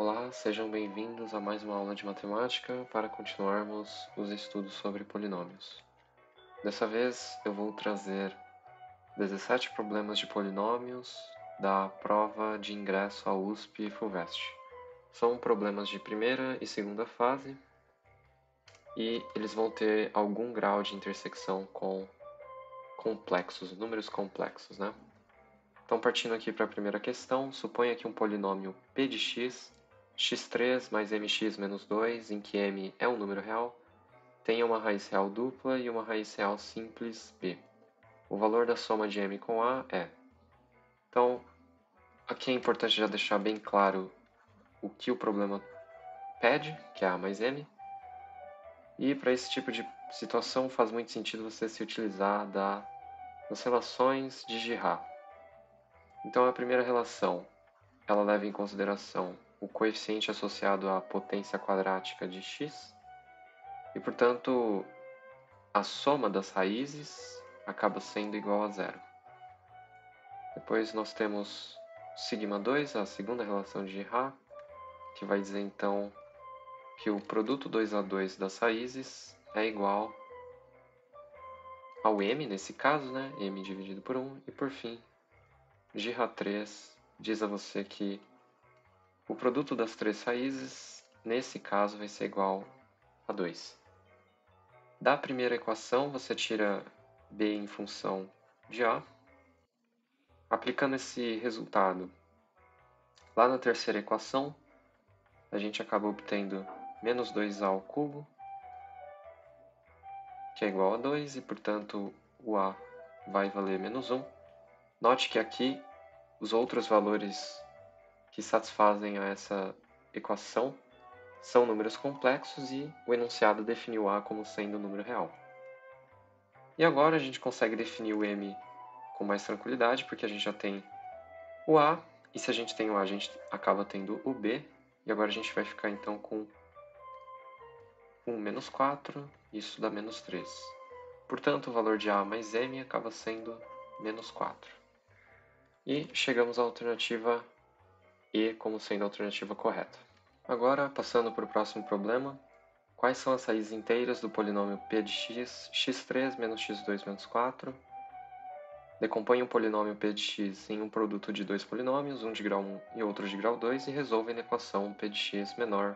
Olá, sejam bem-vindos a mais uma aula de matemática para continuarmos os estudos sobre polinômios. Dessa vez eu vou trazer 17 problemas de polinômios da prova de ingresso à USP e FUVEST. São problemas de primeira e segunda fase e eles vão ter algum grau de intersecção com números complexos, né? Então, partindo aqui para a primeira questão, suponha que um polinômio p de x, x3 mais mx menos 2, em que m é um número real, tenha uma raiz real dupla e uma raiz real simples b. O valor da soma de m com a é. Então, aqui é importante já deixar bem claro o que o problema pede, que é a mais m. E para esse tipo de situação faz muito sentido você se utilizar das relações de Girard. Então, a primeira relação, ela leva em consideração o coeficiente associado à potência quadrática de x, e, portanto, a soma das raízes acaba sendo igual a zero. Depois nós temos σ2, a segunda relação de Girard, que vai dizer, então, que o produto 2 a 2 das raízes é igual ao m, nesse caso, né? M dividido por 1, e, por fim, Girard 3 diz a você que o produto das três raízes, nesse caso, vai ser igual a 2. Da primeira equação, você tira b em função de a. Aplicando esse resultado lá na terceira equação, a gente acaba obtendo menos 2a ao cubo, que é igual a 2, e, portanto, o a vai valer menos 1. Note que aqui os outros valores que satisfazem a essa equação são números complexos e o enunciado definiu a como sendo um número real. E agora a gente consegue definir o m com mais tranquilidade, porque a gente já tem o a, e se a gente tem o a, a gente acaba tendo o b, e agora a gente vai ficar então com 1 menos 4, isso dá menos 3. Portanto, o valor de a mais m acaba sendo menos 4. E chegamos à alternativa E como sendo a alternativa correta. Agora, passando para o próximo problema, quais são as raízes inteiras do polinômio p de x, x3 menos x2 menos 4? Decomponha um polinômio p de x em um produto de dois polinômios, um de grau 1 e outro de grau 2, e resolva na equação p de x menor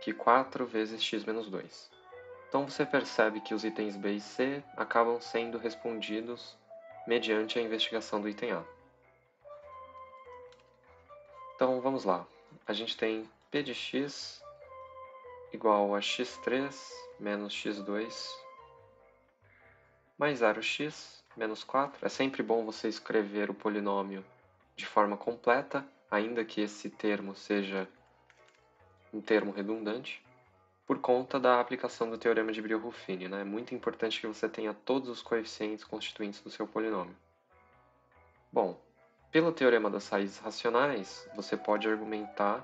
que 4 vezes x menos 2. Então você percebe que os itens b e c acabam sendo respondidos mediante a investigação do item a. Então vamos lá. A gente tem p de x igual a x3 menos x2 mais 0x menos 4. É sempre bom você escrever o polinômio de forma completa, ainda que esse termo seja um termo redundante, por conta da aplicação do teorema de Brillouin, né? É muito importante que você tenha todos os coeficientes constituintes do seu polinômio. Bom, pelo teorema das raízes racionais, você pode argumentar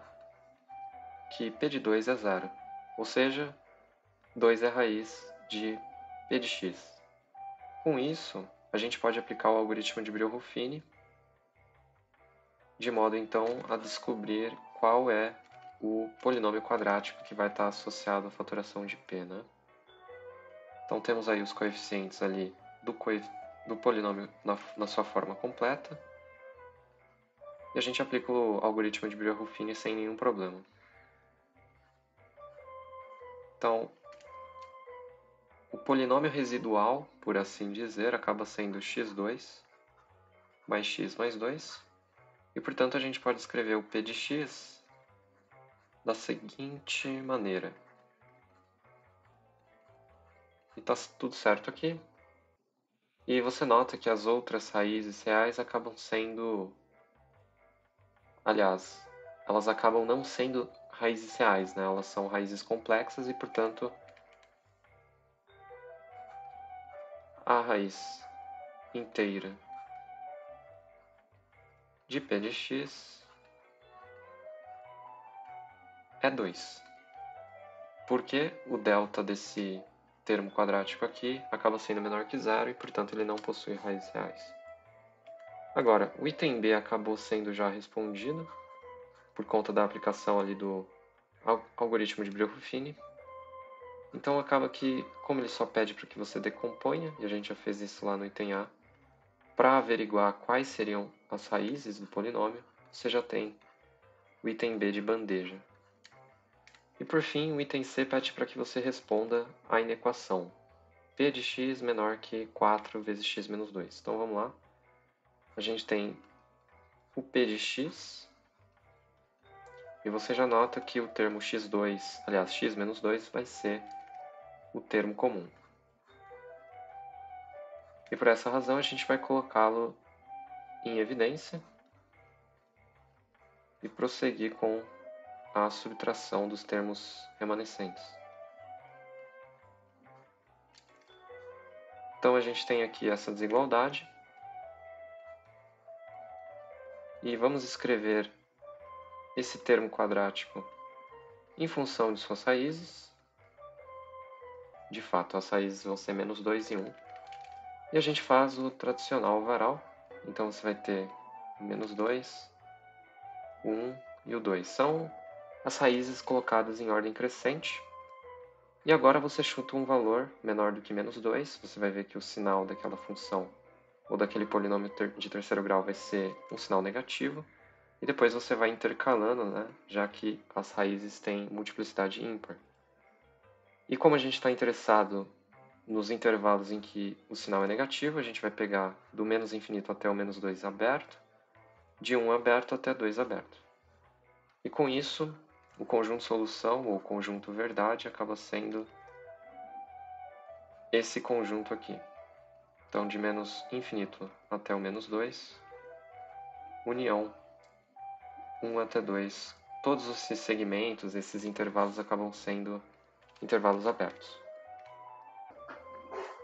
que p de 2 é zero, ou seja, 2 é a raiz de p de x. Com isso, a gente pode aplicar o algoritmo de Brillouin, de modo então a descobrir qual é o polinômio quadrático que vai estar associado à fatoração de p, né? Então temos aí os coeficientes ali do polinômio na sua forma completa, e a gente aplica o algoritmo de Brillouin sem nenhum problema. Então, o polinômio residual, por assim dizer, acaba sendo x2 mais x mais 2, e, portanto, a gente pode escrever o p de x da seguinte maneira. E está tudo certo aqui. E você nota que as outras raízes reais acabam sendo... Aliás, elas acabam não sendo raízes reais, né? Elas são raízes complexas e, portanto, a raiz inteira de p de x é 2. Porque o delta desse termo quadrático aqui acaba sendo menor que zero e, portanto, ele não possui raízes reais. Agora, o item B acabou sendo já respondido, por conta da aplicação ali do algoritmo de Brio-Ruffini. Então acaba que, como ele só pede para que você decomponha, e a gente já fez isso lá no item A, para averiguar quais seriam as raízes do polinômio, você já tem o item B de bandeja. E por fim, o item C pede para que você responda a inequação p de x menor que 4 vezes x menos 2. Então vamos lá. A gente tem o p de x, e você já nota que o termo x2, aliás, x menos 2, vai ser o termo comum. E por essa razão a gente vai colocá-lo em evidência e prosseguir com a subtração dos termos remanescentes. Então a gente tem aqui essa desigualdade e vamos escrever esse termo quadrático em função de suas raízes. De fato, as raízes vão ser menos 2 e 1. E a gente faz o tradicional varal. Então você vai ter o menos 2, o 1 e o 2. São as raízes colocadas em ordem crescente. E agora você chuta um valor menor do que menos 2. Você vai ver que o sinal daquela função ou daquele polinômio de terceiro grau vai ser um sinal negativo. E depois você vai intercalando, né, já que as raízes têm multiplicidade ímpar. E como a gente está interessado nos intervalos em que o sinal é negativo, a gente vai pegar do menos infinito até o menos 2 aberto, de 1 aberto até 2 aberto. E com isso, o conjunto solução, ou conjunto verdade, acaba sendo esse conjunto aqui. Então, de menos infinito até o menos 2, união 1 até 2. Todos esses segmentos, esses intervalos acabam sendo intervalos abertos.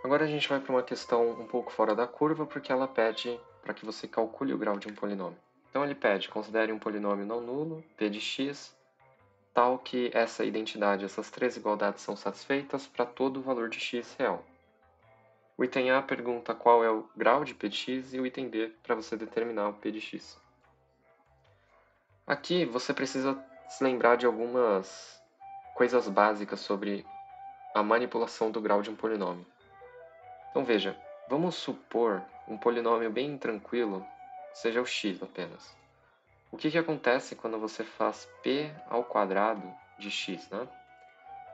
Agora a gente vai para uma questão um pouco fora da curva, porque ela pede para que você calcule o grau de um polinômio. Então ele pede, considere um polinômio não nulo, p de x, tal que essa identidade, essas três igualdades são satisfeitas para todo o valor de x real. O item A pergunta qual é o grau de p de x e o item B para você determinar o p de x. Aqui você precisa se lembrar de algumas coisas básicas sobre a manipulação do grau de um polinômio. Então veja, vamos supor um polinômio bem tranquilo seja o x apenas. O que acontece quando você faz p ao quadrado de x, né?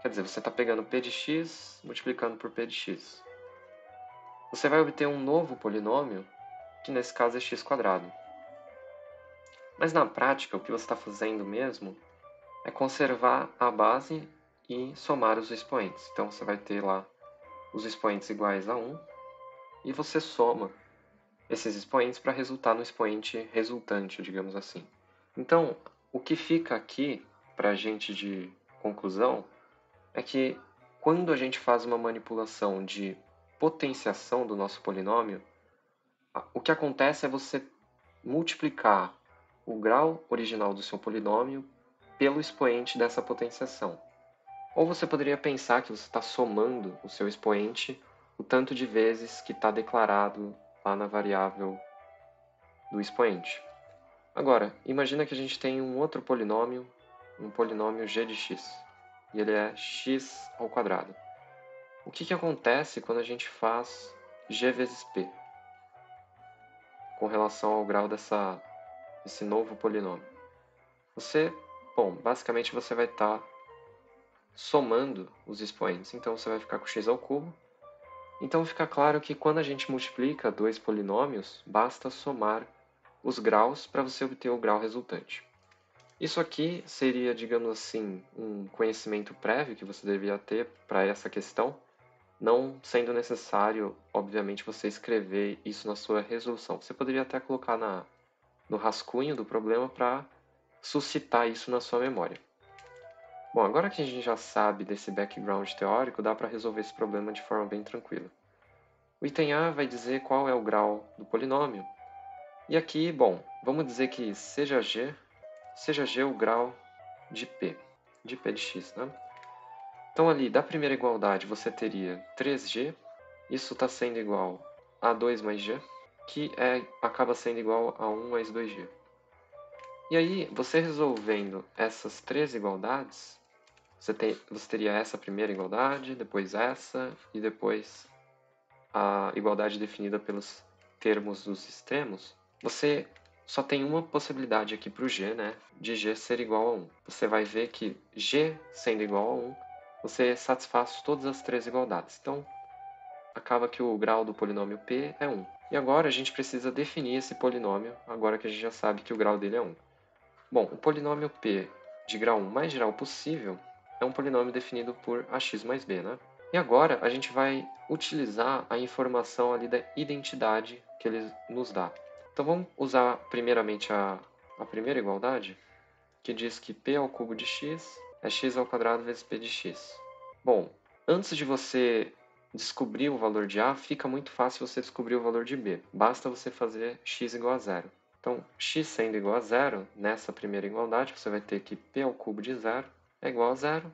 Quer dizer, você está pegando p de x multiplicando por p de x. Você vai obter um novo polinômio, que nesse caso é x quadrado. Mas na prática, o que você está fazendo mesmo é conservar a base e somar os expoentes. Então você vai ter lá os expoentes iguais a 1 e você soma esses expoentes para resultar no expoente resultante, digamos assim. Então, o que fica aqui para a gente de conclusão é que quando a gente faz uma manipulação de potenciação do nosso polinômio, o que acontece é você multiplicar o grau original do seu polinômio pelo expoente dessa potenciação. Ou você poderia pensar que você está somando o seu expoente o tanto de vezes que está declarado lá na variável do expoente. Agora, imagina que a gente tem um outro polinômio, um polinômio g de x, e ele é x ao quadrado. O que acontece quando a gente faz g vezes p com relação ao grau desse novo polinômio? Basicamente você vai estar somando os expoentes, então você vai ficar com x ao cubo. Então fica claro que quando a gente multiplica dois polinômios, basta somar os graus para você obter o grau resultante. Isso aqui seria, digamos assim, um conhecimento prévio que você devia ter para essa questão, não sendo necessário, obviamente, você escrever isso na sua resolução. Você poderia até colocar no rascunho do problema para suscitar isso na sua memória. Bom, agora que a gente já sabe desse background teórico, dá para resolver esse problema de forma bem tranquila. O item A vai dizer qual é o grau do polinômio. E aqui, vamos dizer que seja G o grau de P de x, né? Então ali, da primeira igualdade, você teria 3G, isso está sendo igual a 2 mais G, que acaba sendo igual a 1 mais 2G. E aí, você resolvendo essas três igualdades, você teria essa primeira igualdade, depois essa, e depois a igualdade definida pelos termos dos extremos. Você só tem uma possibilidade aqui para o g, né, de g ser igual a 1. Você vai ver que g sendo igual a 1, você satisfaz todas as três igualdades. Então, acaba que o grau do polinômio p é 1. E agora a gente precisa definir esse polinômio, agora que a gente já sabe que o grau dele é 1. Bom, o polinômio p de grau 1 mais geral possível é um polinômio definido por ax mais b, né? E agora a gente vai utilizar a informação ali da identidade que ele nos dá. Então vamos usar primeiramente a primeira igualdade, que diz que p ao cubo de x é x ao quadrado vezes p de x. Bom, antes de você descobrir o valor de a, fica muito fácil você descobrir o valor de b. Basta você fazer x igual a zero. Então, x sendo igual a zero, nessa primeira igualdade, você vai ter que p ao cubo de zero é igual a zero.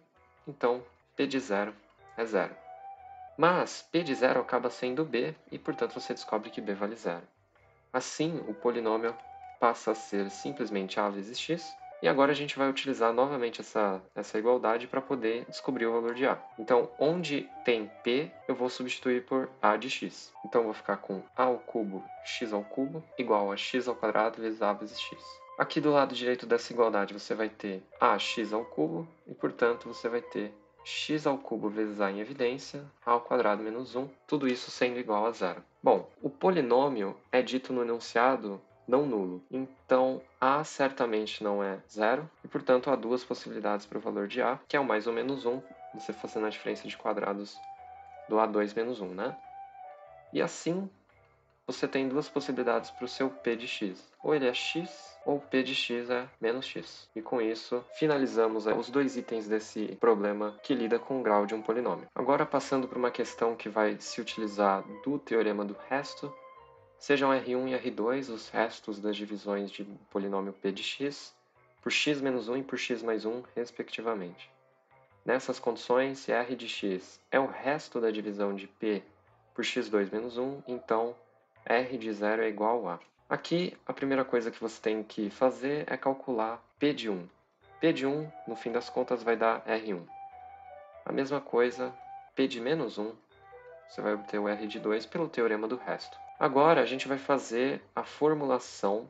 Então, p de zero é zero. Mas p de zero acaba sendo b e, portanto, você descobre que b vale zero. Assim, o polinômio passa a ser simplesmente a vezes x. E agora a gente vai utilizar novamente essa igualdade para poder descobrir o valor de a. Então, onde tem p, eu vou substituir por a de x. Então, eu vou ficar com a ao cubo x ao cubo igual a x ao quadrado vezes a vezes x. Aqui do lado direito dessa igualdade você vai ter ax ao cubo e, portanto, você vai ter x ao cubo vezes a em evidência, a ao quadrado menos 1, tudo isso sendo igual a zero. Bom, o polinômio é dito no enunciado não nulo, então a certamente não é zero, e portanto há duas possibilidades para o valor de a, que é o mais ou menos 1, você fazendo a diferença de quadrados do a2 menos 1, né? E assim, você tem duas possibilidades para o seu p de x. Ou ele é x, ou p de x é menos x. E com isso, finalizamos os dois itens desse problema que lida com o grau de um polinômio. Agora, passando para uma questão que vai se utilizar do teorema do resto, sejam R1 e R2 os restos das divisões de polinômio p de x, por x menos 1 e por x mais 1, respectivamente. Nessas condições, se r de x é o resto da divisão de p por x2 menos 1, então r de 0 é igual a. Aqui, a primeira coisa que você tem que fazer é calcular p de 1. P de 1, no fim das contas, vai dar R1. A mesma coisa, p de menos 1, você vai obter o r de 2 pelo teorema do resto. Agora, a gente vai fazer a formulação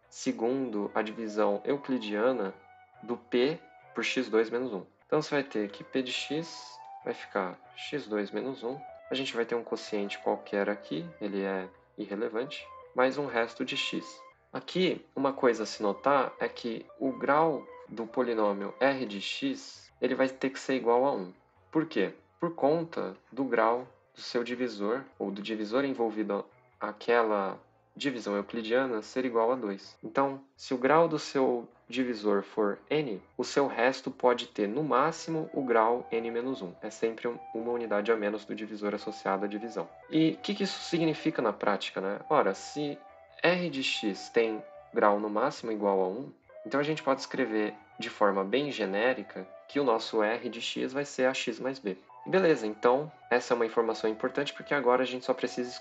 segundo a divisão euclidiana do p por x2 menos 1. Então, você vai ter que p de x vai ficar x2 menos 1. A gente vai ter um quociente qualquer aqui, ele é irrelevante, mais um resto de x. Aqui, uma coisa a se notar é que o grau do polinômio r de x ele vai ter que ser igual a 1. Por quê? Por conta do grau do seu divisor, ou do divisor envolvido aquela divisão euclidiana ser igual a 2. Então, se o grau do seu divisor for n, o seu resto pode ter no máximo o grau n-1. É sempre uma unidade a menos do divisor associado à divisão. E o que isso significa na prática, né? Ora, se r de x tem grau no máximo igual a 1, então a gente pode escrever de forma bem genérica que o nosso r de x vai ser ax mais b. Beleza, então essa é uma informação importante porque agora a gente só precisa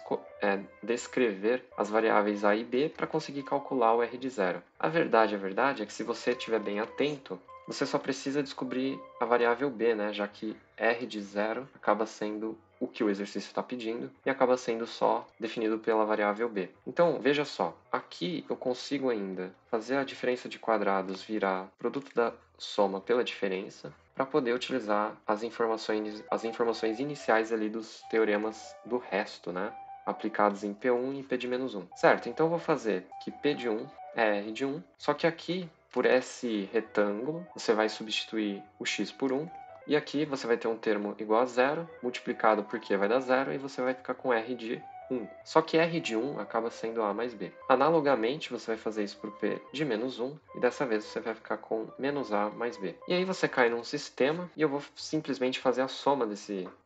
descrever as variáveis a e b para conseguir calcular o r de 0. A verdade é que se você estiver bem atento, você só precisa descobrir a variável b, né? Já que r de 0 acaba sendo o que o exercício está pedindo e acaba sendo só definido pela variável b. Então, veja só, aqui eu consigo ainda fazer a diferença de quadrados virar produto da soma pela diferença, para poder utilizar as informações iniciais ali dos teoremas do resto, né? Aplicados em P1 e P de menos 1. Certo, então eu vou fazer que P de 1 é R de 1, só que aqui, por esse retângulo, você vai substituir o x por 1, e aqui você vai ter um termo igual a zero, multiplicado por q vai dar zero, e você vai ficar com R de 1. Só que R de 1 acaba sendo A mais B. Analogamente, você vai fazer isso para o P de menos 1, e dessa vez você vai ficar com menos A mais B. E aí você cai num sistema, e eu vou simplesmente fazer a soma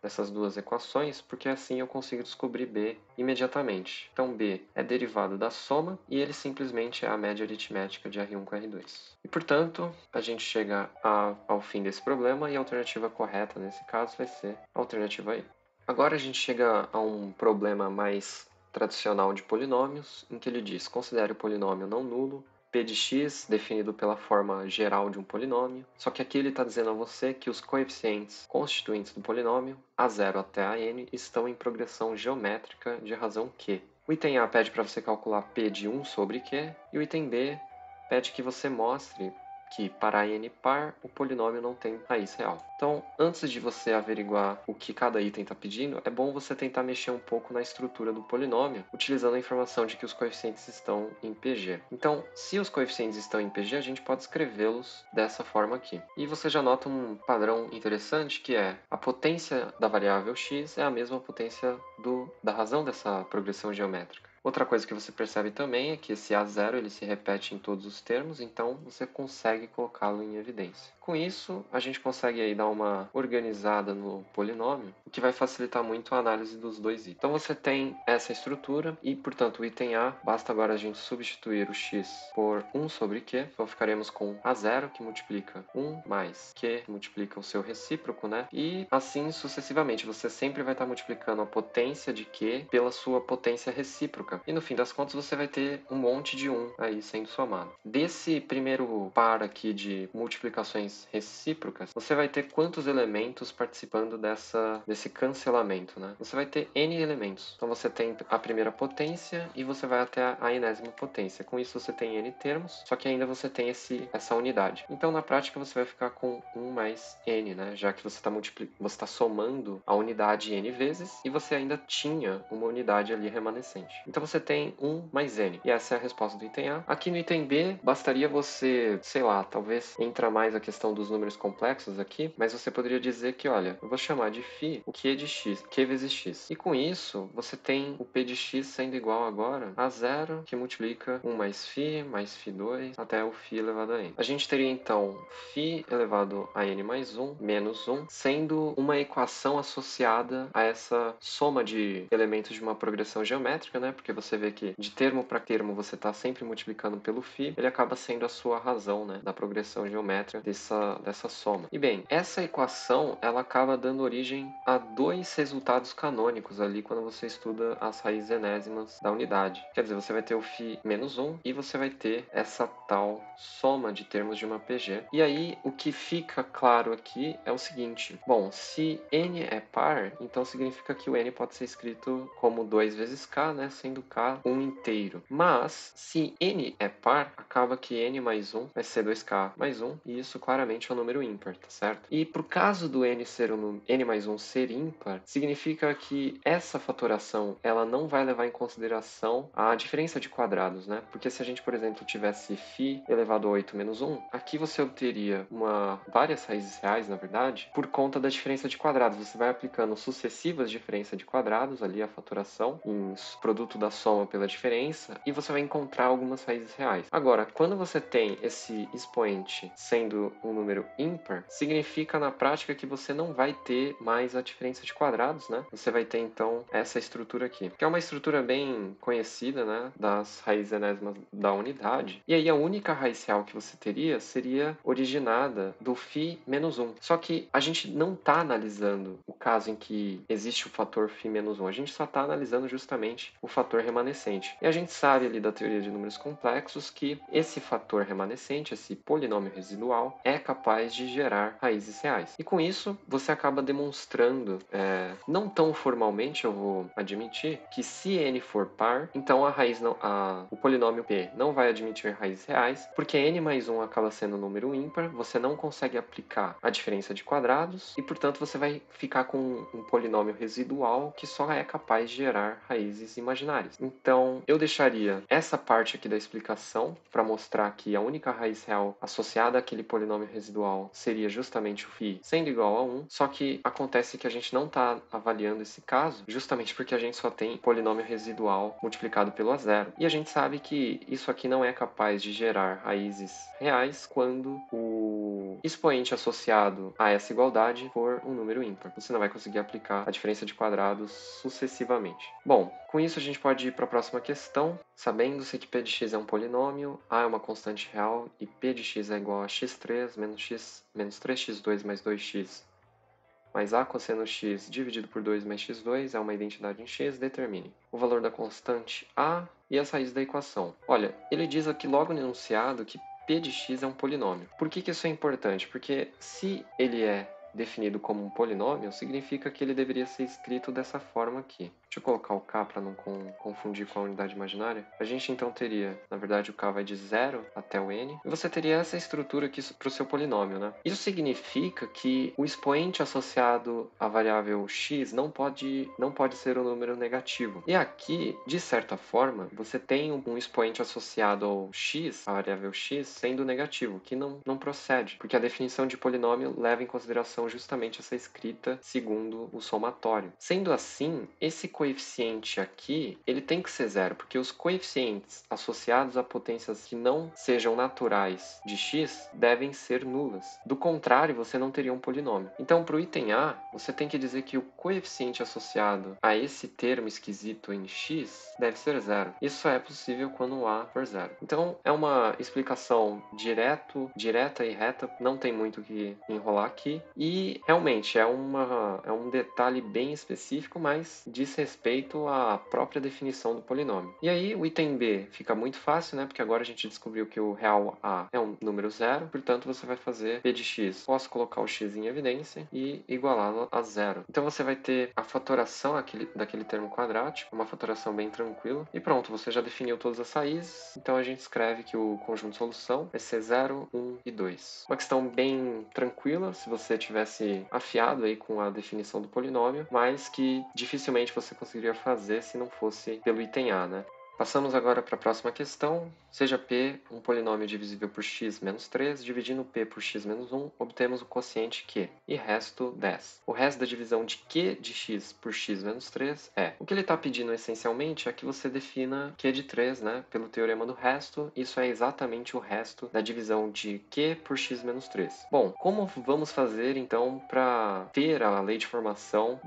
dessas duas equações, porque assim eu consigo descobrir B imediatamente. Então B é derivado da soma, e ele simplesmente é a média aritmética de R1 com R2. E portanto, a gente chega ao fim desse problema, e a alternativa correta nesse caso vai ser a alternativa E. Agora a gente chega a um problema mais tradicional de polinômios, em que ele diz: considere o polinômio não nulo P de x definido pela forma geral de um polinômio, só que aqui ele está dizendo a você que os coeficientes constituintes do polinômio, a0 até a n, estão em progressão geométrica de razão q. O item A pede para você calcular P de 1 sobre Q, e o item B pede que você mostre que, para n par, o polinômio não tem raiz real. Então, antes de você averiguar o que cada item está pedindo, é bom você tentar mexer um pouco na estrutura do polinômio, utilizando a informação de que os coeficientes estão em PG. Então, se os coeficientes estão em PG, a gente pode escrevê-los dessa forma aqui. E você já nota um padrão interessante, que é a potência da variável x é a mesma potência da razão dessa progressão geométrica. Outra coisa que você percebe também é que esse A0 ele se repete em todos os termos, então você consegue colocá-lo em evidência. Com isso, a gente consegue aí dar uma organizada no polinômio, o que vai facilitar muito a análise dos dois itens. Então você tem essa estrutura e, portanto, o item A, basta agora a gente substituir o x por 1 sobre q, então ficaremos com A0, que multiplica 1 mais q, que multiplica o seu recíproco, né? E assim sucessivamente, você sempre vai estar multiplicando a potência de q pela sua potência recíproca. E no fim das contas você vai ter um monte de 1 aí sendo somado. Desse primeiro par aqui de multiplicações recíprocas, você vai ter quantos elementos participando desse cancelamento, né? Você vai ter n elementos. Então você tem a primeira potência e você vai até a enésima potência. Com isso você tem n termos, só que ainda você tem essa unidade. Então na prática você vai ficar com 1 mais n, né? Já que você está somando a unidade n vezes e você ainda tinha uma unidade ali remanescente. Então você tem 1 mais n. E essa é a resposta do item A. Aqui no item B, bastaria você, sei lá, talvez entra mais a questão dos números complexos aqui, mas você poderia dizer que, olha, eu vou chamar de φ o q de x, q vezes x. E com isso, você tem o p de x sendo igual agora a 0, que multiplica 1 mais φ2, até o φ elevado a n. A gente teria então φ elevado a n mais 1, menos 1, sendo uma equação associada a essa soma de elementos de uma progressão geométrica, né? Porque você vê que de termo para termo você está sempre multiplicando pelo φ, ele acaba sendo a sua razão, né? Da progressão geométrica dessa soma. E bem, essa equação ela acaba dando origem a dois resultados canônicos ali quando você estuda as raízes enésimas da unidade. Quer dizer, você vai ter o φ menos 1 e você vai ter essa tal soma de termos de uma PG. E aí, o que fica claro aqui é o seguinte. Bom, se n é par, então significa que o n pode ser escrito como 2 vezes k, né? Sendo k 1 inteiro. Mas, se n é par, acaba que n mais 1 vai ser 2k mais 1, e isso claramente é um número ímpar, tá certo? E por caso do n ser n mais 1 ser ímpar, significa que essa fatoração ela não vai levar em consideração a diferença de quadrados, né? Porque se a gente, por exemplo, tivesse φ elevado a 8 menos 1, aqui você obteria várias raízes reais, na verdade, por conta da diferença de quadrados. Você vai aplicando sucessivas diferenças de quadrados, ali a fatoração, em produto da soma pela diferença, e você vai encontrar algumas raízes reais. Agora, quando você tem esse expoente sendo um número ímpar, significa na prática que você não vai ter mais a diferença de quadrados, né? Você vai ter então essa estrutura aqui, que é uma estrutura bem conhecida, né, das raízes enésimas da unidade. E aí a única raiz real que você teria seria originada do φ menos 1. Só que a gente não está analisando o caso em que existe o fator φ menos 1, a gente só está analisando justamente o fator remanescente. E a gente sabe ali da teoria de números complexos que esse fator remanescente, esse polinômio residual, é capaz de gerar raízes reais. E com isso, você acaba demonstrando, não tão formalmente, eu vou admitir, que se n for par, então o polinômio p não vai admitir raízes reais, porque n mais 1 acaba sendo um número ímpar, você não consegue aplicar a diferença de quadrados, e portanto você vai ficar com um polinômio residual que só é capaz de gerar raízes imaginárias. Então, eu deixaria essa parte aqui da explicação para mostrar que a única raiz real associada àquele polinômio residual seria justamente o φ sendo igual a 1, só que acontece que a gente não está avaliando esse caso justamente porque a gente só tem polinômio residual multiplicado pelo A0. E a gente sabe que isso aqui não é capaz de gerar raízes reais quando o expoente associado a essa igualdade for um número ímpar. Você não vai conseguir aplicar a diferença de quadrados sucessivamente. Bom, com isso a gente pode ir para a próxima questão. Sabendo-se que p de x é um polinômio, a é uma constante real e p de x é igual a x3 menos 3x2 mais 2x mais a cosseno x dividido por 2 mais x2 é uma identidade em x, determine o valor da constante a e as raízes da equação. Olha, ele diz aqui logo no enunciado que p de x é um polinômio. Por que isso é importante? Porque se ele é definido como um polinômio, significa que ele deveria ser escrito dessa forma aqui. Deixa eu colocar o k para não confundir com a unidade imaginária. A gente então teria, na verdade, o k vai de 0 até o n, e você teria essa estrutura aqui para o seu polinômio, né? Isso significa que o expoente associado à variável x não pode ser um número negativo. E aqui, de certa forma, você tem um expoente associado ao x, a variável x, sendo negativo, que não procede, porque a definição de polinômio leva em consideração justamente essa escrita segundo o somatório. Sendo assim, esse coeficiente aqui, ele tem que ser zero, porque os coeficientes associados a potências que não sejam naturais de x devem ser nulas. Do contrário, você não teria um polinômio. Então, para o item A, você tem que dizer que o coeficiente associado a esse termo esquisito em x deve ser zero. Isso só é possível quando o A for zero. Então, é uma explicação direta e reta, não tem muito o que enrolar aqui. E, realmente, é um detalhe bem específico, mas diz respeito à própria definição do polinômio. E aí, o item B fica muito fácil, né? Porque agora a gente descobriu que o real A é um número zero, portanto, você vai fazer P de x. Posso colocar o x em evidência e igualá-lo a zero. Então, você vai ter a fatoração daquele termo quadrático, uma fatoração bem tranquila. E pronto, você já definiu todas as raízes, então a gente escreve que o conjunto de solução vai ser 0, 1 e 2. Uma questão bem tranquila, se você tivesse afiado aí com a definição do polinômio, mas que dificilmente você conseguiria fazer se não fosse pelo item A, né? Passamos agora para a próxima questão. Seja P um polinômio divisível por x menos 3, dividindo P por x menos 1, obtemos o quociente Q, e resto 10. O resto da divisão de Q de x por x menos 3 é... O que ele está pedindo essencialmente é que você defina Q de 3, né, pelo teorema do resto. Isso é exatamente o resto da divisão de Q por x menos 3. Bom, como vamos fazer então para ter a lei de formação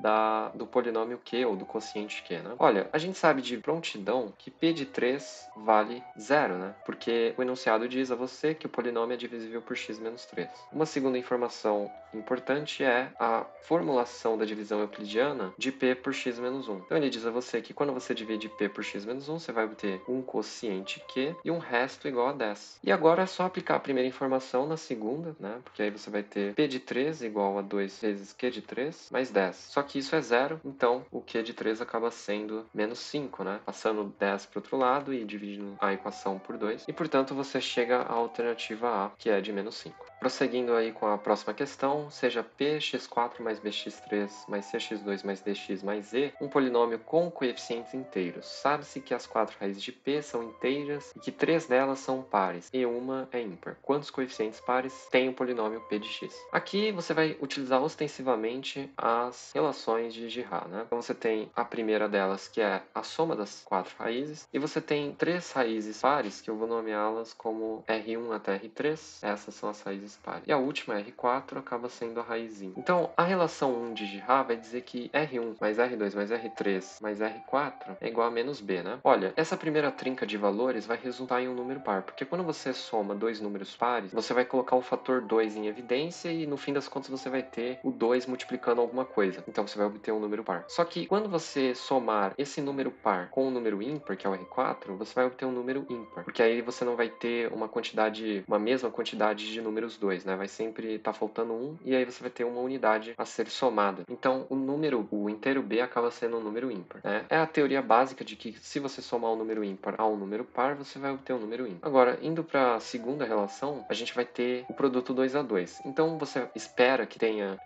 do polinômio Q ou do quociente Q, né? Olha, a gente sabe de prontidão que P de 3 vale 0, né? Porque o enunciado diz a você que o polinômio é divisível por x menos 3. Uma segunda informação importante é a formulação da divisão euclidiana de P por x menos 1. Então ele diz a você que quando você divide P por x menos 1, você vai obter um quociente Q e um resto igual a 10. E agora é só aplicar a primeira informação na segunda, né? Porque aí você vai ter P de 3 igual a 2 vezes Q de 3 mais 10. Só que isso é zero, então o Q de 3 acaba sendo menos 5, né? Passando 10 para o outro lado e dividindo a equação por 2. E, portanto, você chega à alternativa A, que é de menos 5. Prosseguindo aí com a próxima questão, seja px4 mais bx3 mais cx2 mais dx mais z um polinômio com coeficientes inteiros. Sabe-se que as 4 raízes de p são inteiras e que 3 delas são pares e uma é ímpar. Quantos coeficientes pares tem o polinômio p de x? Aqui você vai utilizar ostensivamente as relações de Girard, né? Então você tem a primeira delas, que é a soma das 4 raízes, e você tem 3 raízes pares, que eu vou nomeá-las como R1 até R3. Essas são as raízes pares. E a última, R4, acaba sendo a raizinha. Então, a relação 1 de Girard vai dizer que R1 mais R2 mais R3 mais R4 é igual a menos B, né? Olha, essa primeira trinca de valores vai resultar em um número par, porque quando você soma dois números pares, você vai colocar o fator 2 em evidência e no fim das contas você vai ter o 2 multiplicando alguma coisa. Então você vai obter um número par. Só que quando você somar esse número par com o número ímpar, que é o R4, você vai obter um número ímpar, porque aí você não vai ter uma mesma quantidade de números 2, né? Vai sempre estar faltando um e aí você vai ter uma unidade a ser somada. Então o inteiro B acaba sendo um número ímpar, né? É a teoria básica de que se você somar um número ímpar a um número par, você vai obter um número ímpar. Agora, indo para a segunda relação, a gente vai ter o produto 2 a 2. Então você espera que tenha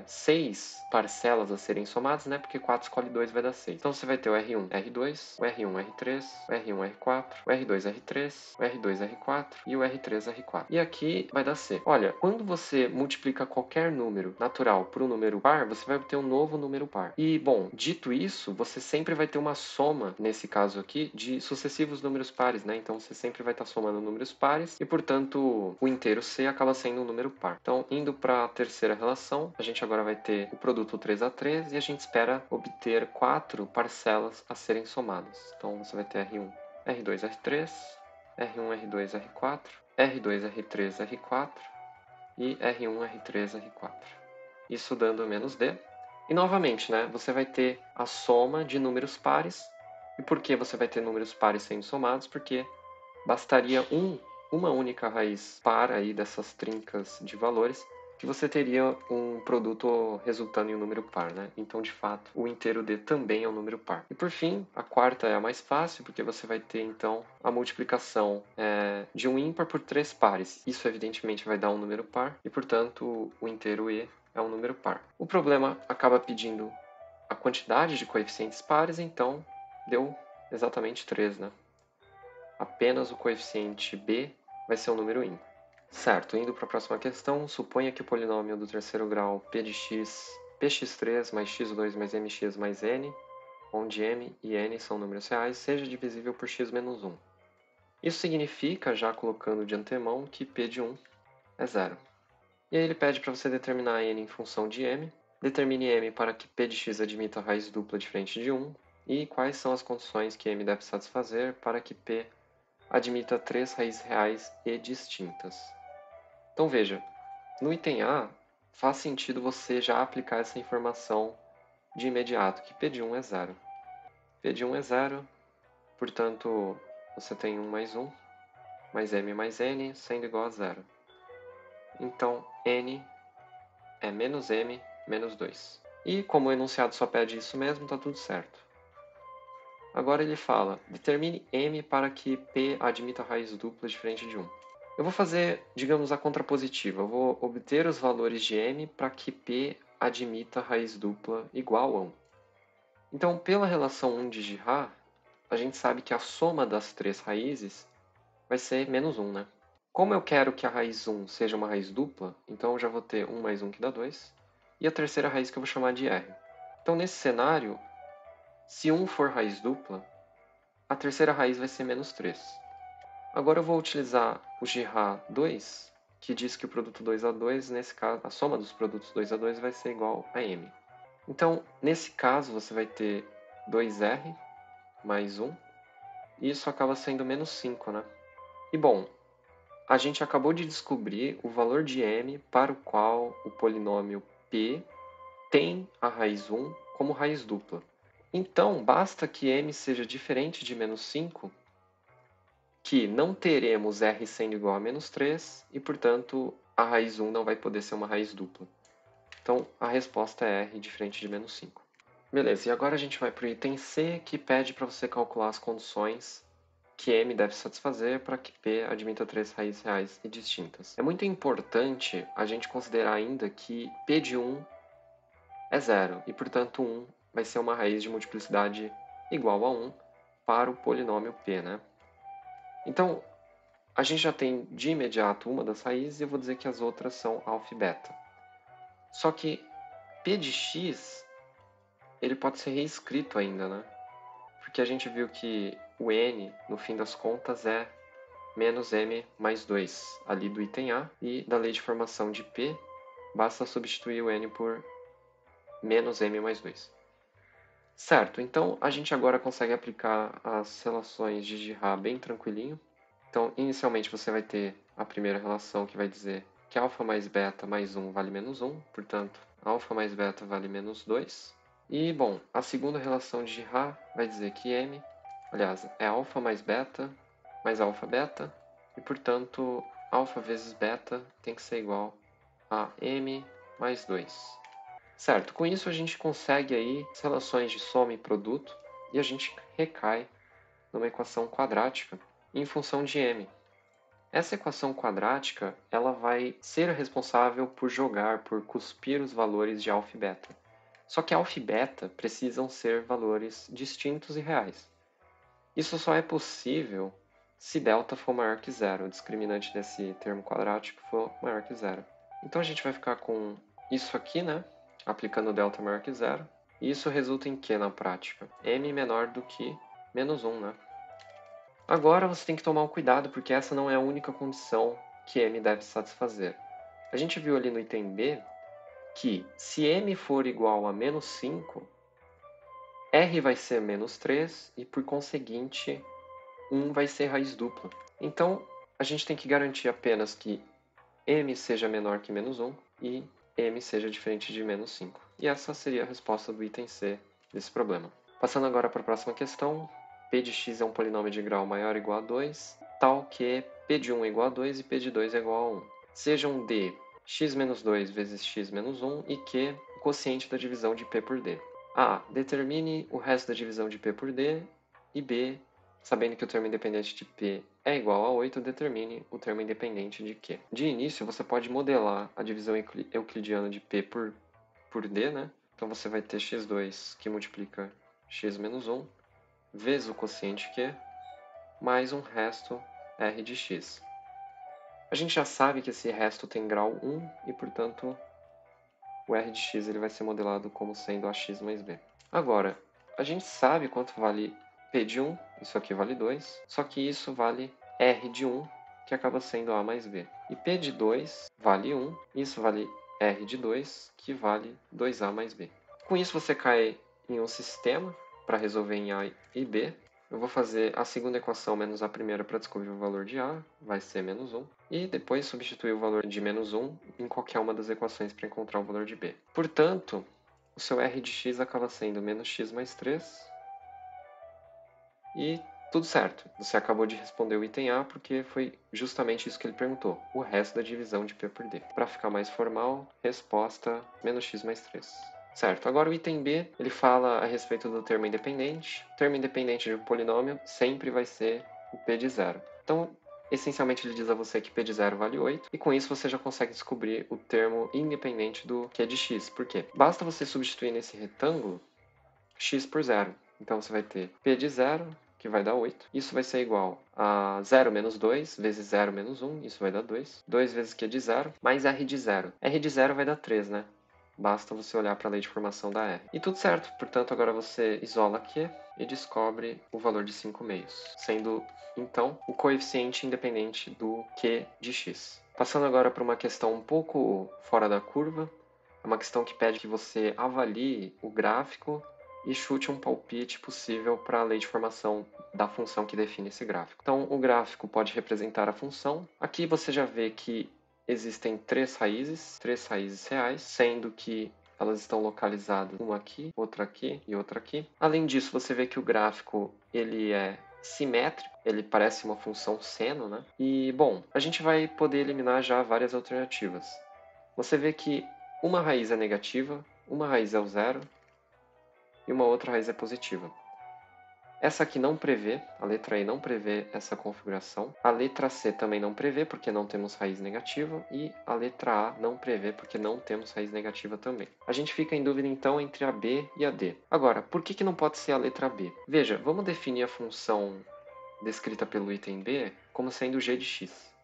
6 parcelas a serem somadas, né? Porque 4 escolhe 2 vai dar 6. Então você vai ter o R1, R2, o R1, R3, o R1, R4, o R2, R3, o R2, R4 e o R3, R4. E aqui vai dar C. Olha, quando você multiplica qualquer número natural por um número par, você vai obter um novo número par. E, bom, dito isso, você sempre vai ter uma soma, nesse caso aqui, de sucessivos números pares, né? Então você sempre vai estar somando números pares e, portanto, o inteiro C acaba sendo um número par. Então, indo para a terceira relação, a gente agora vai ter o produto 3 a 3 e a gente espera obter 4 parcelas a serem somadas. Então, você vai ter R1, R2, R3, R1, R2, R4, R2, R3, R4 e R1, R3, R4. Isso dando menos D. E novamente, né, você vai ter a soma de números pares E por que você vai ter números pares sendo somados? Porque bastaria uma única raiz par aí dessas trincas de valores que você teria um produto resultando em um número par, né? Então, de fato, o inteiro D também é um número par. E por fim, a quarta é a mais fácil, porque você vai ter, então, a multiplicação de um ímpar por 3 pares. Isso, evidentemente, vai dar um número par, e, portanto, o inteiro E é um número par. O problema acaba pedindo a quantidade de coeficientes pares, então deu exatamente 3, né? Apenas o coeficiente b vai ser um número ímpar. Certo, indo para a próxima questão, suponha que o polinômio do terceiro grau p de x, px3 mais x2 mais mx mais n, onde m e n são números reais, seja divisível por x menos 1. Isso significa, já colocando de antemão, que p de 1 é zero. E aí ele pede para você determinar n em função de m, determine m para que p de x admita a raiz dupla diferente de 1, e quais são as condições que m deve satisfazer para que p admita 3 raízes reais e distintas. Então veja, no item A, faz sentido você já aplicar essa informação de imediato, que P de 1 é zero. P de 1 é zero, portanto, você tem 1 mais M mais N, sendo igual a zero. Então, N é menos M menos 2. E como o enunciado só pede isso mesmo, está tudo certo. Agora ele fala, determine M para que P admita raiz dupla diferente de 1. Eu vou fazer, digamos, a contrapositiva. Eu vou obter os valores de m para que p admita raiz dupla igual a 1. Então, pela relação 1 de Girard, a gente sabe que a soma das três raízes vai ser menos 1, né? Como eu quero que a raiz 1 seja uma raiz dupla, então eu já vou ter 1 mais 1 que dá 2, e a terceira raiz que eu vou chamar de r. Então, nesse cenário, se 1 for raiz dupla, a terceira raiz vai ser menos 3. Agora eu vou utilizar o Girard 2, que diz que o produto 2 a 2, nesse caso, a soma dos produtos 2 a 2 vai ser igual a m. Então, nesse caso, você vai ter 2r mais 1, e isso acaba sendo menos 5, né? E bom, a gente acabou de descobrir o valor de m para o qual o polinômio p tem a raiz 1 como raiz dupla. Então, basta que m seja diferente de menos 5, que não teremos r sendo igual a menos 3 e, portanto, a raiz 1 não vai poder ser uma raiz dupla. Então, a resposta é r diferente de menos 5. Beleza, e agora a gente vai para o item C, que pede para você calcular as condições que m deve satisfazer para que p admita 3 raízes reais e distintas. É muito importante a gente considerar ainda que p de 1 é zero, e, portanto, 1 vai ser uma raiz de multiplicidade igual a 1 para o polinômio p, né? Então, a gente já tem de imediato uma das raízes e eu vou dizer que as outras são alfa e beta. Só que p de x, ele pode ser reescrito ainda, né? Porque a gente viu que o n, no fim das contas, é menos m mais 2, ali do item A, e da lei de formação de p, basta substituir o n por menos m mais 2. Certo, então a gente agora consegue aplicar as relações de Girard bem tranquilinho. Então, inicialmente você vai ter a primeira relação que vai dizer que alfa mais beta mais 1 vale menos 1, portanto, alfa mais beta vale menos 2. E, bom, a segunda relação de Girard vai dizer que m, aliás, é alfa mais beta, e, portanto, alfa vezes beta tem que ser igual a m mais 2. Certo, com isso a gente consegue aí as relações de soma e produto, e a gente recai numa equação quadrática em função de m. Essa equação quadrática ela vai ser responsável por cuspir os valores de alfa e beta. Só que alfa e beta precisam ser valores distintos e reais. Isso só é possível se delta for maior que zero, o discriminante desse termo quadrático for maior que zero. Então a gente vai ficar com isso aqui, né? Aplicando delta maior que zero. E isso resulta em que na prática? M menor do que menos 1, né? Agora você tem que tomar um cuidado, porque essa não é a única condição que m deve satisfazer. A gente viu ali no item B que se m for igual a menos 5, r vai ser menos 3 e, por conseguinte, 1 vai ser raiz dupla. Então, a gente tem que garantir apenas que m seja menor que menos 1 e m seja diferente de menos 5. E essa seria a resposta do item C desse problema. Passando agora para a próxima questão, P de x é um polinômio de grau maior ou igual a 2, tal que P de 1 é igual a 2 e P de 2 é igual a 1. Sejam D x menos 2 vezes x menos 1 e Q o quociente da divisão de P por D. A. Determine o resto da divisão de P por D. E B. Sabendo que o termo independente de P é igual a 8, determine o termo independente de Q. De início, você pode modelar a divisão euclidiana de P por D, né? Então você vai ter x2 que multiplica x menos 1 vezes o quociente Q mais um resto R de x. A gente já sabe que esse resto tem grau 1 e, portanto, o R de x ele vai ser modelado como sendo AX mais B. Agora, a gente sabe quanto vale P de 1, isso aqui vale 2, só que isso vale R de 1, que acaba sendo A mais B. E P de 2 vale 1, isso vale R de 2, que vale 2A mais B. Com isso você cai em um sistema para resolver em A e B. Eu vou fazer a segunda equação menos a primeira para descobrir o valor de A, vai ser menos 1. E depois substituir o valor de menos 1 em qualquer uma das equações para encontrar o valor de B. Portanto, o seu R de x acaba sendo menos x mais 3. E tudo certo. Você acabou de responder o item A porque foi justamente isso que ele perguntou. O resto da divisão de P por D. Para ficar mais formal, resposta menos x mais 3. Certo, agora o item B, ele fala a respeito do termo independente. O termo independente de um polinômio sempre vai ser o P de 0. Então, essencialmente ele diz a você que P de 0 vale 8, e com isso você já consegue descobrir o termo independente do Q de x. Por quê? Basta você substituir nesse retângulo x por 0. Então você vai ter P de 0, que vai dar 8. Isso vai ser igual a 0 menos 2 vezes 0 menos 1, isso vai dar 2. 2 vezes Q de 0, mais R de 0. R de 0 vai dar 3, né? Basta você olhar para a lei de formação da R. E tudo certo, portanto agora você isola Q e descobre o valor de 5 meios, sendo então o coeficiente independente do Q de x. Passando agora para uma questão um pouco fora da curva, é uma questão que pede que você avalie o gráfico e chute um palpite possível para a lei de formação da função que define esse gráfico. Então, o gráfico pode representar a função. Aqui você já vê que existem três raízes reais, sendo que elas estão localizadas uma aqui, outra aqui e outra aqui. Além disso, você vê que o gráfico ele é simétrico, ele parece uma função seno, né? E, bom, a gente vai poder eliminar já várias alternativas. Você vê que uma raiz é negativa, uma raiz é o zero e uma outra raiz é positiva. Essa aqui não prevê, a letra E não prevê essa configuração. A letra C também não prevê, porque não temos raiz negativa. E a letra A não prevê, porque não temos raiz negativa também. A gente fica em dúvida, então, entre a B e a D. Agora, por que não pode ser a letra B? Veja, vamos definir a função descrita pelo item B como sendo g de x.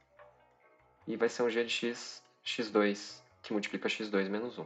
E vai ser um g de x, x2, que multiplica x2 menos 1.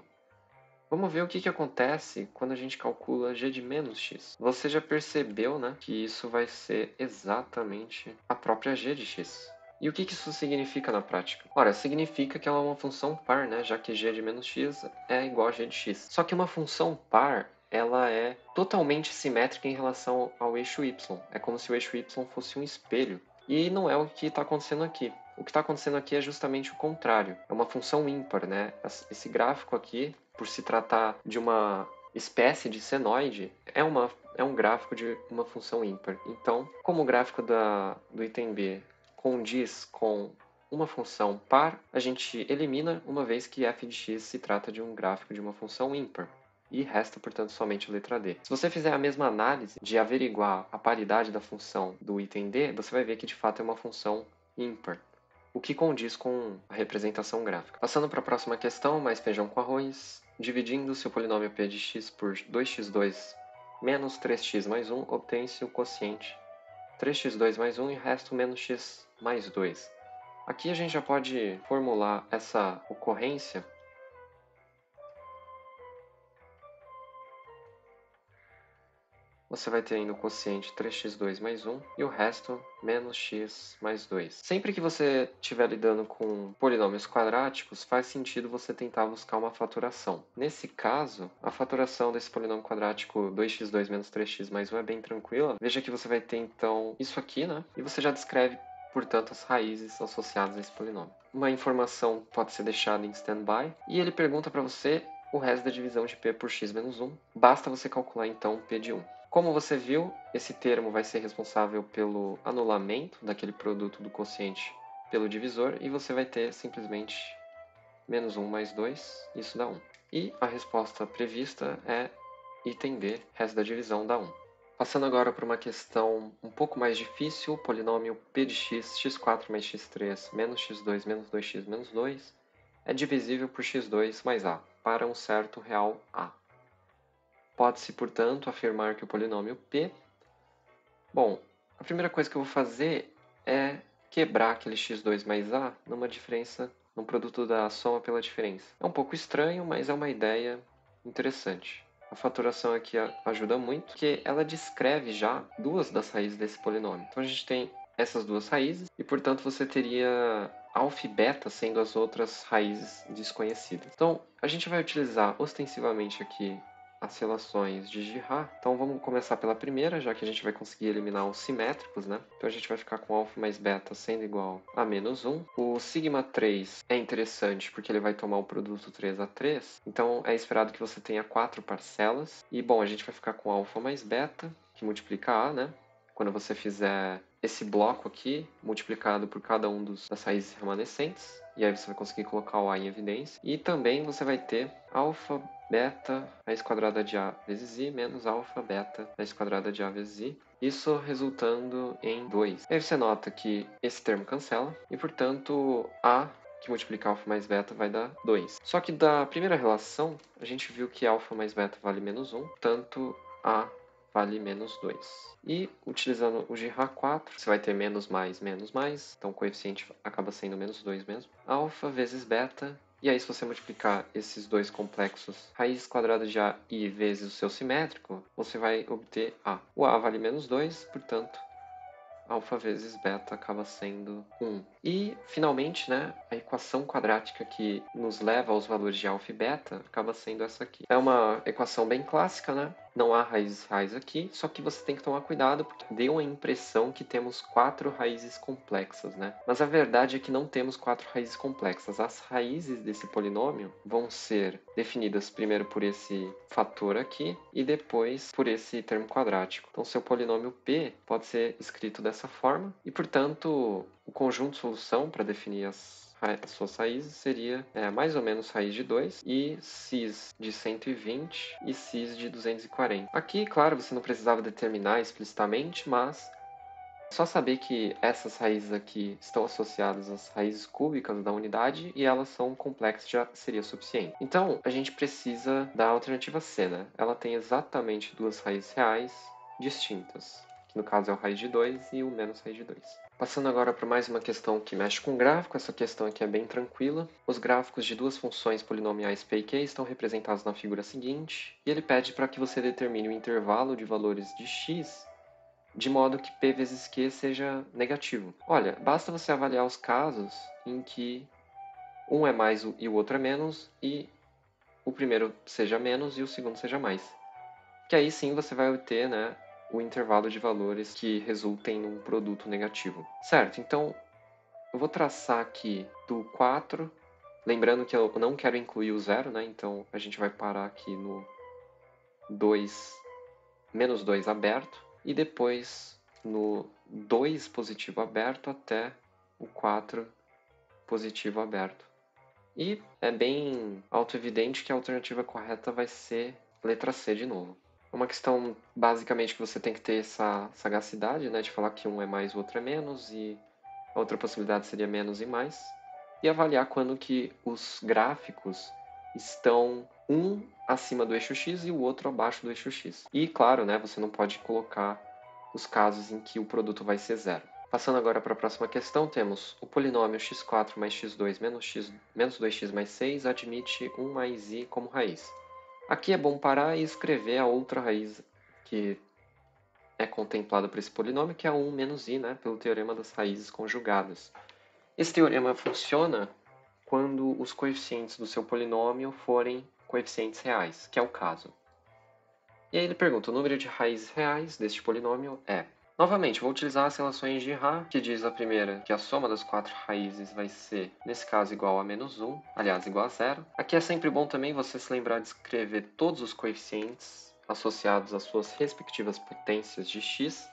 Vamos ver o que acontece quando a gente calcula g de menos x. Você já percebeu, né, que isso vai ser exatamente a própria g de x. E o que isso significa na prática? Ora, significa que ela é uma função par, né, já que g de menos x é igual a g de x. Só que uma função par, ela é totalmente simétrica em relação ao eixo y. É como se o eixo y fosse um espelho. E não é o que está acontecendo aqui. O que está acontecendo aqui é justamente o contrário. É uma função ímpar, né? Esse gráfico aqui, por se tratar de uma espécie de senoide, é um gráfico de uma função ímpar. Então, como o gráfico do item B condiz com uma função par, a gente elimina, uma vez que f de x se trata de um gráfico de uma função ímpar. E resta, portanto, somente a letra D. Se você fizer a mesma análise de averiguar a paridade da função do item D, você vai ver que de fato é uma função ímpar, o que condiz com a representação gráfica. Passando para a próxima questão, mais feijão com arroz. Dividindo seu polinômio p de x por 2x2 menos 3x mais 1, obtém-se o quociente 3x2 mais 1 e resto menos x mais 2. Aqui a gente já pode formular essa ocorrência você vai ter ainda o quociente 3x2 mais 1 e o resto menos x mais 2. Sempre que você estiver lidando com polinômios quadráticos, faz sentido você tentar buscar uma fatoração. Nesse caso, a fatoração desse polinômio quadrático 2x2 menos 3x mais 1 é bem tranquila. Veja que você vai ter então isso aqui, né? E você já descreve, portanto, as raízes associadas a esse polinômio. Uma informação pode ser deixada em standby e ele pergunta para você o resto da divisão de p por x menos 1. Basta você calcular então p de 1. Como você viu, esse termo vai ser responsável pelo anulamento daquele produto do quociente pelo divisor e você vai ter simplesmente menos 1 mais 2, isso dá 1. E a resposta prevista é item B, resto da divisão dá 1. Passando agora para uma questão um pouco mais difícil, o polinômio p de x, x4 mais x3 menos x2 menos 2x menos 2, é divisível por x2 mais a, para um certo real a. Pode-se, portanto, afirmar que o polinômio p... Bom, a primeira coisa que eu vou fazer é quebrar aquele x2 mais a numa diferença, num produto da soma pela diferença. É um pouco estranho, mas é uma ideia interessante. A fatoração aqui ajuda muito, porque ela descreve já duas das raízes desse polinômio. Então a gente tem essas duas raízes, e portanto você teria alfa e beta sendo as outras raízes desconhecidas. Então a gente vai utilizar ostensivamente aqui as relações de Girard. Então vamos começar pela primeira, já que a gente vai conseguir eliminar os simétricos, né? Então a gente vai ficar com alfa mais beta sendo igual a menos 1. O sigma 3 é interessante porque ele vai tomar o produto 3 a 3. Então é esperado que você tenha 4 parcelas. E bom, a gente vai ficar com alfa mais beta, que multiplica a, né? Quando você fizer esse bloco aqui, multiplicado por cada um das raízes remanescentes, e aí você vai conseguir colocar o A em evidência. E também você vai ter alfa, beta, raiz quadrada de A vezes I, menos alfa, beta, raiz quadrada de A vezes I. Isso resultando em 2. E aí você nota que esse termo cancela, e portanto A que multiplica alfa mais beta vai dar 2. Só que da primeira relação, a gente viu que alfa mais beta vale menos 1, tanto A vale menos 2. E utilizando o Girard 4, você vai ter menos mais, então o coeficiente acaba sendo menos 2 mesmo. Alfa vezes beta, e aí se você multiplicar esses dois complexos, raiz quadrada de A I vezes o seu simétrico, você vai obter A. O A vale menos 2, portanto, alfa vezes beta acaba sendo 1. E, finalmente, né, a equação quadrática que nos leva aos valores de alfa e beta acaba sendo essa aqui. É uma equação bem clássica, né? Não há raízes reais aqui, só que você tem que tomar cuidado porque deu a impressão que temos 4 raízes complexas, né? Mas a verdade é que não temos 4 raízes complexas. As raízes desse polinômio vão ser definidas primeiro por esse fator aqui e depois por esse termo quadrático. Então, seu polinômio p pode ser escrito dessa forma e, portanto, o conjunto de solução para definir as suas raízes seria mais ou menos raiz de 2 e cis de 120 e cis de 240. Aqui, claro, você não precisava determinar explicitamente, mas só saber que essas raízes aqui estão associadas às raízes cúbicas da unidade e elas são complexas já seria suficiente. Então, a gente precisa da alternativa C, né? Ela tem exatamente duas raízes reais distintas, que no caso é o raiz de 2 e o menos raiz de 2. Passando agora para mais uma questão que mexe com gráfico, essa questão aqui é bem tranquila. Os gráficos de duas funções polinomiais p e q estão representados na figura seguinte, e ele pede para que você determine o intervalo de valores de x de modo que p vezes q seja negativo. Olha, basta você avaliar os casos em que um é mais e o outro é menos, e o primeiro seja menos e o segundo seja mais. Que aí sim você vai obter, né, o intervalo de valores que resultem num produto negativo. Certo, então eu vou traçar aqui do 4, lembrando que eu não quero incluir o zero, né, então a gente vai parar aqui no 2, menos 2 aberto, e depois no 2 positivo aberto até o 4 positivo aberto. E é bem autoevidente que a alternativa correta vai ser letra C de novo. Uma questão basicamente que você tem que ter essa sagacidade, né, de falar que um é mais, o outro é menos, e a outra possibilidade seria menos e mais, e avaliar quando que os gráficos estão um acima do eixo x e o outro abaixo do eixo x. E claro, né, você não pode colocar os casos em que o produto vai ser zero. Passando agora para a próxima questão, temos o polinômio x4 mais x2 menos 2x mais 6 admite 1 mais i como raiz. Aqui é bom parar e escrever a outra raiz que é contemplada por esse polinômio, que é 1 menos i, né, pelo teorema das raízes conjugadas. Esse teorema funciona quando os coeficientes do seu polinômio forem coeficientes reais, que é o caso. E aí ele pergunta, o número de raízes reais deste polinômio é... Novamente, vou utilizar as relações de Girard, que diz a primeira que a soma das 4 raízes vai ser, nesse caso, igual a menos 1, aliás, igual a 0. Aqui é sempre bom também você se lembrar de escrever todos os coeficientes associados às suas respectivas potências de x.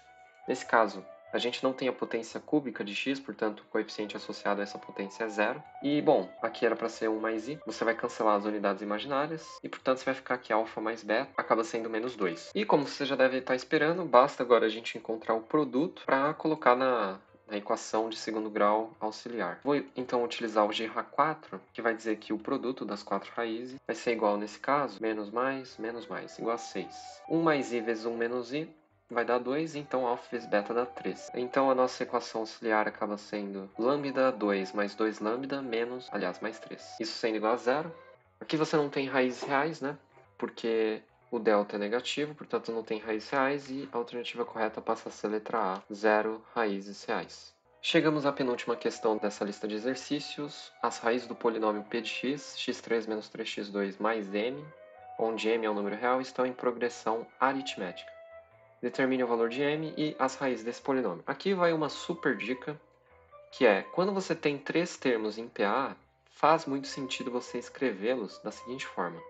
Nesse caso, a gente não tem a potência cúbica de x, portanto, o coeficiente associado a essa potência é zero. E, bom, aqui era para ser 1 mais i. Você vai cancelar as unidades imaginárias e, portanto, você vai ficar que alfa mais beta acaba sendo menos 2. E, como você já deve estar esperando, basta agora a gente encontrar o produto para colocar na equação de segundo grau auxiliar. Vou, então, utilizar o GRA4, que vai dizer que o produto das 4 raízes vai ser igual, nesse caso, menos mais, igual a 6. 1 mais i vezes 1 menos i vai dar 2, então alfa vezes beta dá 3. Então a nossa equação auxiliar acaba sendo lambda 2 mais 2 lambda mais 3. Isso sendo igual a zero. Aqui você não tem raízes reais, né? Porque o delta é negativo, portanto não tem raízes reais e a alternativa correta passa a ser a letra A, 0 raízes reais. Chegamos à penúltima questão dessa lista de exercícios. As raízes do polinômio p de x, x3 menos 3x2 mais m, onde m é um número real, estão em progressão aritmética. Determine o valor de m e as raízes desse polinômio. Aqui vai uma super dica, que é, quando você tem 3 termos em PA, faz muito sentido você escrevê-los da seguinte forma.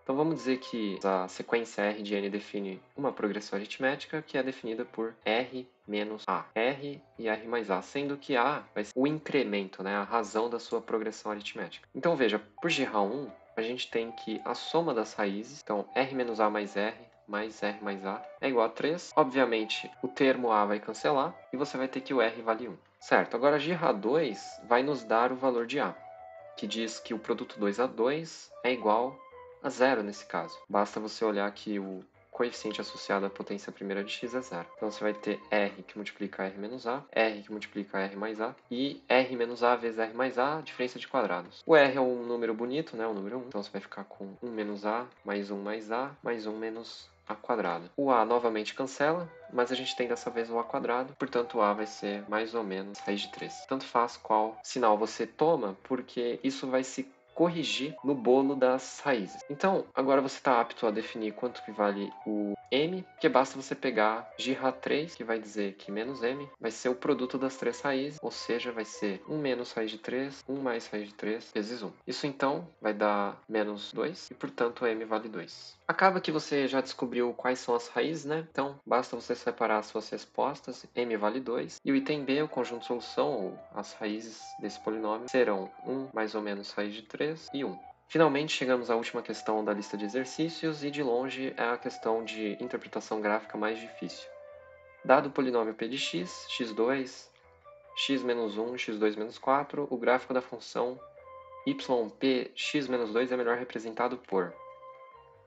Então vamos dizer que a sequência R de n define uma progressão aritmética que é definida por R menos A. R e R mais A, sendo que A vai ser o incremento, né, a razão da sua progressão aritmética. Então veja, por GRA1, a gente tem que a soma das raízes, então R menos A mais R mais A é igual a 3. Obviamente, o termo A vai cancelar e você vai ter que o R vale 1. Certo, agora GRA2 vai nos dar o valor de A, que diz que o produto 2A2 é igual a zero nesse caso. Basta você olhar que o coeficiente associado à potência primeira de x é zero. Então você vai ter R que multiplica R menos A, R que multiplica R mais A e R menos A vezes R mais A, diferença de quadrados. O R é um número bonito, né? O número 1. Então você vai ficar com 1 menos A, mais 1 mais 1 menos A quadrado. O A novamente cancela, mas a gente tem dessa vez o A quadrado, portanto o A vai ser mais ou menos raiz de 3. Tanto faz qual sinal você toma, porque isso vai se corrigir no bolo das raízes. Então, agora você está apto a definir quanto que vale o m, que basta você pegar GRA3, que vai dizer que menos m vai ser o produto das 3 raízes, ou seja, vai ser 1 menos raiz de 3, 1 mais raiz de 3 vezes 1. Isso então vai dar menos 2 e, portanto, m vale 2. Acaba que você já descobriu quais são as raízes, né? Então, basta você separar as suas respostas, m vale 2, e o item B, o conjunto de solução, ou as raízes desse polinômio, serão 1 mais ou menos raiz de 3 e 1. Finalmente, chegamos à última questão da lista de exercícios, e de longe é a questão de interpretação gráfica mais difícil. Dado o polinômio p de x, x2, x menos 1, x2 menos 4, o gráfico da função yp x menos 2 é melhor representado por...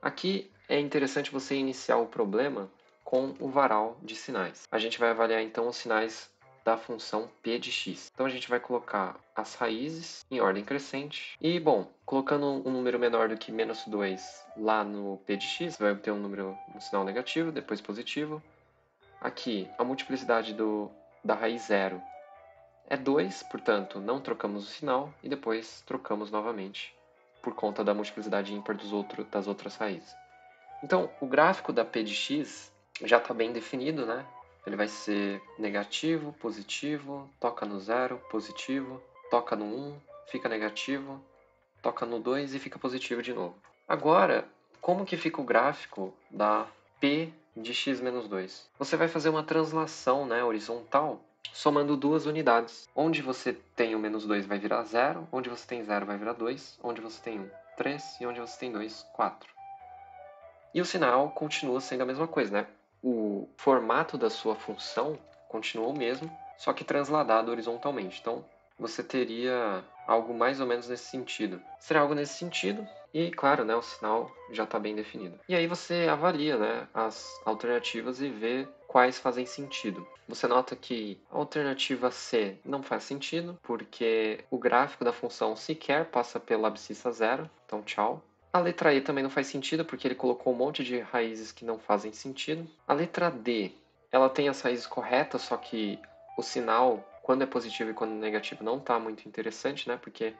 Aqui é interessante você iniciar o problema com o varal de sinais. A gente vai avaliar então os sinais da função p de x. Então a gente vai colocar as raízes em ordem crescente. E, bom, colocando um número menor do que menos 2 lá no p de x, vai obter um sinal negativo, depois positivo. Aqui, a multiplicidade da raiz zero é 2, portanto, não trocamos o sinal e depois trocamos novamente por conta da multiplicidade ímpar das outras raízes. Então, o gráfico da p de x já está bem definido, né? Ele vai ser negativo, positivo, toca no 0, positivo, toca no 1, fica negativo, toca no 2 e fica positivo de novo. Agora, como que fica o gráfico da p de x menos 2? Você vai fazer uma translação, né, horizontal, somando duas unidades. Onde você tem o menos 2 vai virar 0, onde você tem 0 vai virar 2, onde você tem 1, 3 e onde você tem 2, 4. E o sinal continua sendo a mesma coisa, né? O formato da sua função continua o mesmo, só que transladado horizontalmente. Então, você teria algo mais ou menos nesse sentido. Seria algo nesse sentido e, claro, né, o sinal já está bem definido. E aí você avalia, né, as alternativas e vê quais fazem sentido. Você nota que a alternativa C não faz sentido, porque o gráfico da função sequer passa pela abscissa zero, então tchau. A letra E também não faz sentido, porque ele colocou um monte de raízes que não fazem sentido. A letra D, ela tem as raízes corretas, só que o sinal, quando é positivo e quando é negativo, não está muito interessante, né? Porque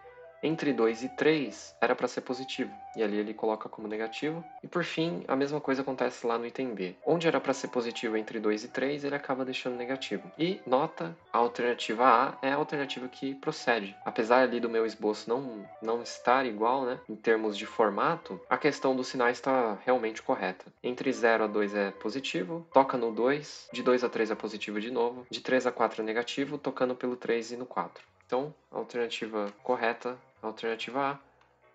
entre 2 e 3 era para ser positivo, e ali ele coloca como negativo. E por fim, a mesma coisa acontece lá no item B. Onde era para ser positivo entre 2 e 3, ele acaba deixando negativo. E nota, a alternativa A é a alternativa que procede. Apesar ali do meu esboço não estar igual, né, em termos de formato, a questão dos sinais está realmente correta. Entre 0 a 2 é positivo, toca no 2, de 2 a 3 é positivo de novo, de 3 a 4 é negativo, tocando pelo 3 e no 4. Então, a alternativa correta, a alternativa A.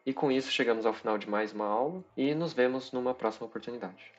E com isso chegamos ao final de mais uma aula e nos vemos numa próxima oportunidade.